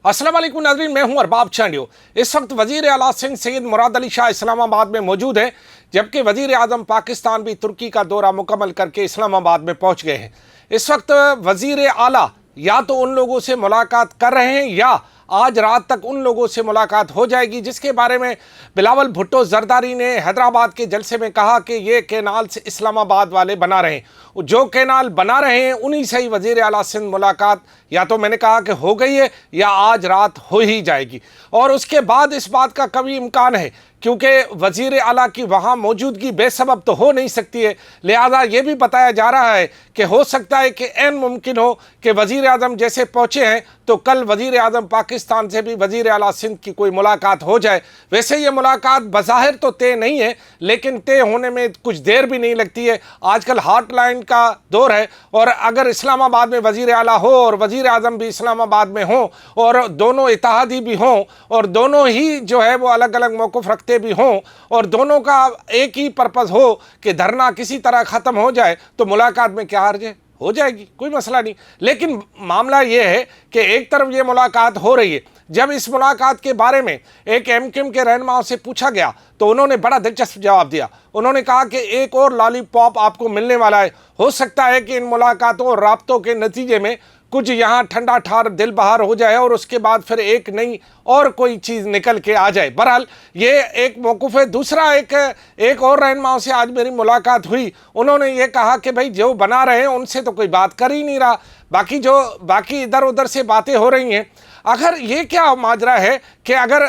अस्सलाम वालेकुम नाज़रीन, मैं हूं अरबाब चांडियो। इस वक्त वज़ीर आला सिंध सैयद मुराद अली शाह इस्लामाबाद में मौजूद हैं, जबकि वज़ीर आज़म पाकिस्तान भी तुर्की का दौरा मुकम्मल करके इस्लामाबाद में पहुंच गए हैं। इस वक्त वज़ीर आला या तो उन लोगों से मुलाकात कर रहे हैं या आज रात तक उन लोगों से मुलाकात हो जाएगी जिसके बारे में बिलावल भुट्टो जरदारी ने हैदराबाद के जलसे में कहा कि ये कैनाल से इस्लामाबाद वाले बना रहे हैं। जो कैनाल बना रहे हैं उन्हीं से ही वज़ीर आला सिंध मुलाकात या तो मैंने कहा कि हो गई है या आज रात हो ही जाएगी। और उसके बाद इस बात का कभी इम्कान है, क्योंकि वज़ीर आला की वहाँ मौजूदगी बेसबब तो हो नहीं सकती है, लिहाजा ये भी बताया जा रहा है कि हो सकता है कि ऐन मुमकिन हो कि वज़ीर आज़म जैसे पहुँचे हैं तो कल वज़ीर आज़म पाकिस्तान से भी वज़ीर आला सिंध की कोई मुलाकात हो जाए। वैसे ये मुलाकात बज़ाहिर तो तय नहीं है, लेकिन तय होने में कुछ देर भी नहीं लगती है। आजकल हॉटलाइन का दौर है और अगर इस्लामाबाद में वज़ीर आला हो और वज़ीर आज़म भी इस्लामाबाद में हों और दोनों इत्तेहादी भी हों और दोनों ही जो है वो अलग अलग मौक़िफ़ रखते भी हों और दोनों का एक ही पर्पज़ हो कि धरना किसी तरह ख़त्म हो जाए, तो मुलाकात में क्या हर्ज है, हो जाएगी, कोई मसला नहीं। लेकिन मामला ये है कि एक तरफ ये मुलाकात हो रही है। जब इस मुलाकात के बारे में एक एमक्यूएम के रहनुमाओं से पूछा गया तो उन्होंने बड़ा दिलचस्प जवाब दिया। उन्होंने कहा कि एक और लॉलीपॉप आपको मिलने वाला है। हो सकता है कि इन मुलाकातों और राब्तों के नतीजे में कुछ यहाँ ठंडा ठार दिल बहार हो जाए और उसके बाद फिर एक नई और कोई चीज़ निकल के आ जाए। बहरहाल ये एक मौक़िफ़ है। दूसरा एक और रहनुमाओं से आज मेरी मुलाकात हुई। उन्होंने ये कहा कि भाई जो बना रहे हैं उनसे तो कोई बात कर ही नहीं रहा, बाकी इधर उधर से बातें हो रही हैं। आखिर ये क्या माजरा है कि अगर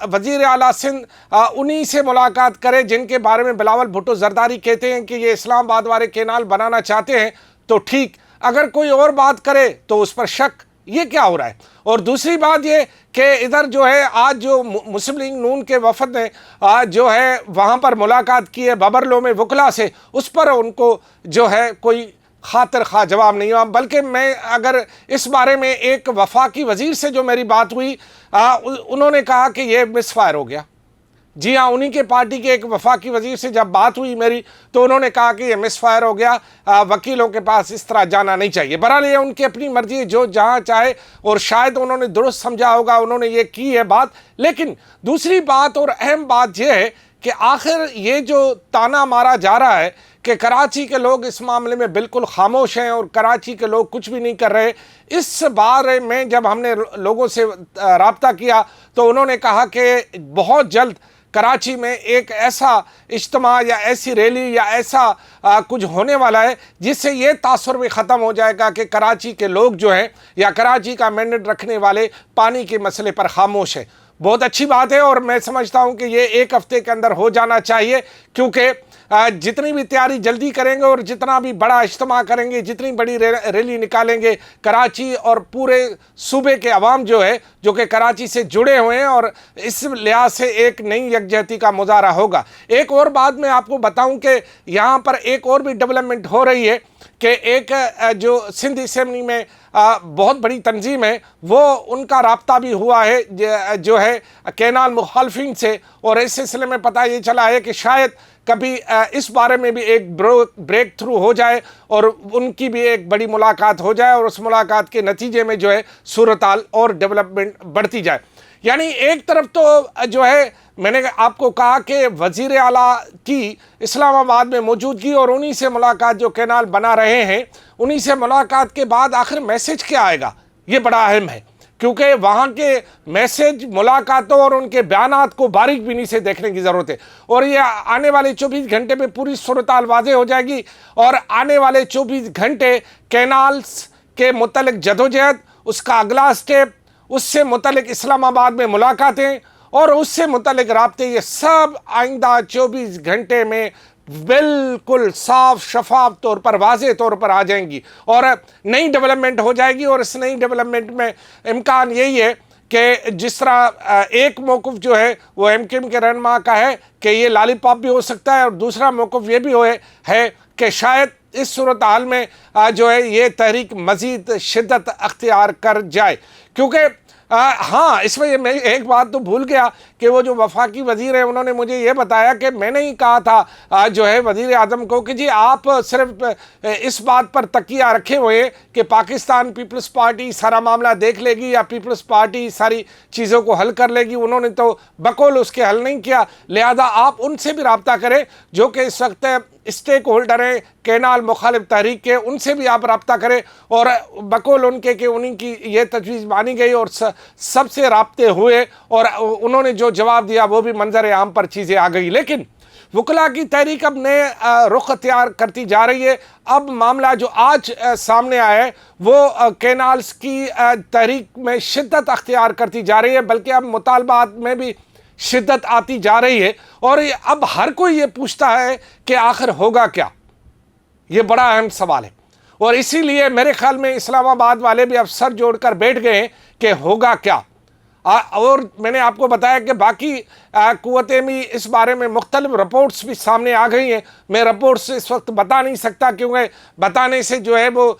वज़ीर आला सिंध उन्हीं से मुलाकात करे जिनके बारे में बिलावल भुट्टो जरदारी कहते हैं कि ये इस्लामाबाद वाले कैनाल बनाना चाहते हैं तो ठीक, अगर कोई और बात करे तो उस पर शक, ये क्या हो रहा है। और दूसरी बात ये कि इधर जो है आज जो मुस्लिम लीग नून के वफद ने आज जो है वहाँ पर मुलाकात की है बबरलो में वकला से, उस पर उनको जो है कोई खातिर खा जवाब नहीं हुआ। बल्कि मैं अगर इस बारे में एक वफाकी वज़ीर से जो मेरी बात हुई उन्होंने कहा कि ये मिसफायर हो गया। जी हाँ, उन्हीं के पार्टी के एक वफाकी वज़ीर से जब बात हुई मेरी तो उन्होंने कहा कि ये मिसफायर हो गया, वकीलों के पास इस तरह जाना नहीं चाहिए। बहरहाल ये उनकी अपनी मर्जी है, जो जहाँ चाहे, और शायद उन्होंने दुरुस्त समझा होगा, उन्होंने ये की है बात। लेकिन दूसरी बात और अहम बात यह है कि आखिर ये जो ताना मारा जा रहा है कि कराची के लोग इस मामले में बिल्कुल खामोश हैं और कराची के लोग कुछ भी नहीं कर रहे, इस बारे में जब हमने लोगों से राब्ता किया तो उन्होंने कहा कि बहुत जल्द कराची में एक ऐसा इज्तिमा या ऐसी रैली या ऐसा कुछ होने वाला है जिससे ये तासुर भी ख़त्म हो जाएगा कि कराची के लोग जो हैं या कराची का मैंडेट रखने वाले पानी के मसले पर खामोश है। बहुत अच्छी बात है और मैं समझता हूँ कि ये एक हफ़्ते के अंदर हो जाना चाहिए, क्योंकि जितनी भी तैयारी जल्दी करेंगे और जितना भी बड़ा इज्तिमा करेंगे, जितनी बड़ी रैली निकालेंगे, कराची और पूरे सूबे के अवाम जो है जो कि कराची से जुड़े हुए हैं और इस लिहाज से एक नई यकजहती का मुजाहरा होगा। एक और बात मैं आपको बताऊं कि यहाँ पर एक और भी डेवलपमेंट हो रही है कि एक जो सिंध असेंबली में बहुत बड़ी तंजीम है वो उनका राब्ता भी हुआ है जो है कैनाल मुखालफिन से, और इस सिलसिले में पता ये चला है कि शायद कभी इस बारे में भी एक ब्रेक थ्रू हो जाए और उनकी भी एक बड़ी मुलाकात हो जाए और उस मुलाकात के नतीजे में जो है सूरत-हाल और डेवलपमेंट बढ़ती जाए। यानी एक तरफ तो जो है मैंने आपको कहा कि वज़ीर आला की इस्लामाबाद में मौजूदगी और उन्हीं से मुलाकात जो कैनाल बना रहे हैं उन्हीं से मुलाकात के बाद आखिर मैसेज क्या आएगा, ये बड़ा अहम है, क्योंकि वहाँ के मैसेज मुलाकातों और उनके बयानात को बारीक बीनी से देखने की ज़रूरत है। और ये आने वाले 24 घंटे में पूरी सूरत-हाल वाज़ेह हो जाएगी और आने वाले 24 घंटे कैनाल्स के मुतल्लिक़ जदोजहद, उसका अगला स्टेप, उससे मुतल्लिक़ इस्लामाबाद में मुलाकातें और उससे मुतल्लिक़ राब्ते, ये सब आइंदा 24 घंटे में बिल्कुल साफ शफाफ तौर पर वाज़ेह तौर पर आ जाएंगी और नई डेवलपमेंट हो जाएगी। और इस नई डेवलपमेंट में इम्कान यही है कि जिस तरह एक मौक़िफ़ जो है वो एमक्यूएम के रहनुमा का है कि ये लॉलीपॉप भी हो सकता है और दूसरा मौक़िफ़ ये भी है कि शायद इस सूरत हाल में जो है ये तहरीक मज़ीद शिद्दत अख्तियार कर जाए, क्योंकि ہاں، اس میں میں ایک بات تو بھول گیا کہ وہ جو وفاقی وزیر ہیں انہوں نے مجھے یہ بتایا کہ میں نے ہی کہا تھا جو ہے وزیر اعظم کو کہ جی آپ صرف اس بات پر تکیہ رکھے ہوئے کہ پاکستان پیپلز پارٹی سارا معاملہ دیکھ لے گی یا پیپلز پارٹی ساری چیزوں کو حل کر لے گی، انہوں نے تو بقول اس کے حل نہیں کیا، لہذا آپ ان سے بھی رابطہ کریں جو کہ اس وقت اسٹیک ہولڈر ہیں کینال مخالف تحریک کے، ان سے بھی آپ رابطہ کریں، اور بقول ان کے کہ انہیں کی یہ تجویز مانی گئی اور سب سے رابطے ہوئے اور انہوں نے جو جواب دیا وہ بھی منظر عام پر چیزیں آ گئی۔ لیکن وکلاء کی تحریک اب نئے رخ اختیار کرتی جا رہی ہے۔ اب معاملہ جو آج سامنے آیا ہے وہ کینالز کی تحریک میں شدت اختیار کرتی جا رہی ہے، بلکہ اب مطالبات میں بھی شدت آتی جا رہی ہے، اور اب ہر کوئی یہ پوچھتا ہے کہ آخر ہوگا کیا؟ یہ بڑا اہم سوال ہے، اور اسی لیے میرے خیال میں اسلام آباد والے بھی اب سر جوڑ کر بیٹھ گئے ہیں کہ ہوگا کیا۔ اور میں نے آپ کو بتایا کہ باقی قوتیں بھی اس بارے میں مختلف رپورٹس بھی سامنے آ گئی ہیں۔ میں رپورٹس اس وقت بتا نہیں سکتا کیونکہ بتانے سے جو ہے وہ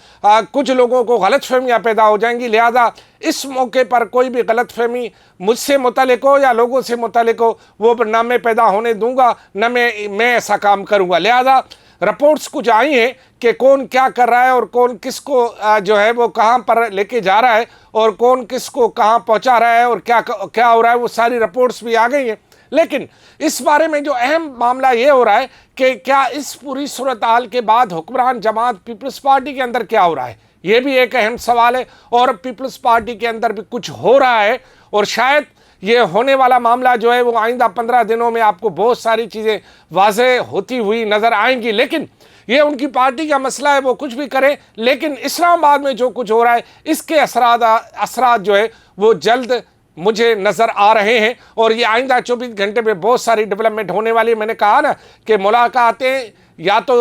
کچھ لوگوں کو غلط فہمیاں پیدا ہو جائیں گی، لہذا اس موقع پر کوئی بھی غلط فہمی مجھ سے متعلق ہو یا لوگوں سے متعلق ہو وہ نہ میں پیدا ہونے دوں گا، نہ میں ایسا کام کروں گا۔ لہذا رپورٹس کچھ آئی ہیں کہ کون کیا کر رہا ہے اور کون کس کو جو ہے وہ کہاں پر لے کے جا رہا ہے اور کون کس کو کہاں پہنچا رہا ہے اور کیا ہو رہا ہے، وہ ساری رپورٹس بھی آ گئی ہیں۔ لیکن اس بارے میں جو اہم معاملہ یہ ہو رہا ہے کہ کیا اس پوری صورتحال کے بعد حکمران جماعت پیپلز پارٹی کے اندر کیا ہو رہا ہے، یہ بھی ایک اہم سوال ہے، اور پیپلز پارٹی کے اندر بھی کچھ ہو رہا ہے، اور شاید یہ ہونے والا معاملہ جو ہے وہ آئندہ 15 دنوں میں آپ کو بہت ساری چیزیں واضح ہوتی ہوئی نظر آئیں گی۔ لیکن یہ ان کی پارٹی کا مسئلہ ہے، وہ کچھ بھی کریں، لیکن اسلام آباد میں جو کچھ ہو رہا ہے اس کے اثرات جو ہے وہ جلد مجھے نظر آ رہے ہیں، اور یہ آئندہ 24 گھنٹے میں بہت ساری ڈیولپمنٹ ہونے والی ہے۔ میں نے کہا نا کہ ملاقاتیں یا تو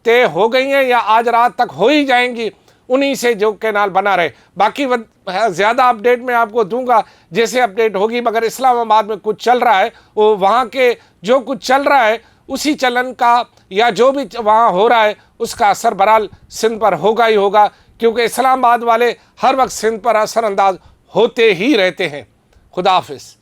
طے ہو گئی ہیں یا آج رات تک ہو ہی جائیں گی، انہی سے جو کینال بنا رہے۔ باقی زیادہ اپڈیٹ میں آپ کو دوں گا جیسے اپڈیٹ ہوگی، مگر اسلام آباد میں کچھ چل رہا ہے، وہ وہاں کے جو کچھ چل رہا ہے اسی چلن کا یا جو بھی وہاں ہو رہا ہے اس کا اثر بہرحال سندھ پر ہوگا ہی ہوگا، کیونکہ اسلام آباد والے ہر وقت سندھ پر اثر انداز ہوتے ہی رہتے ہیں۔ خدا حافظ۔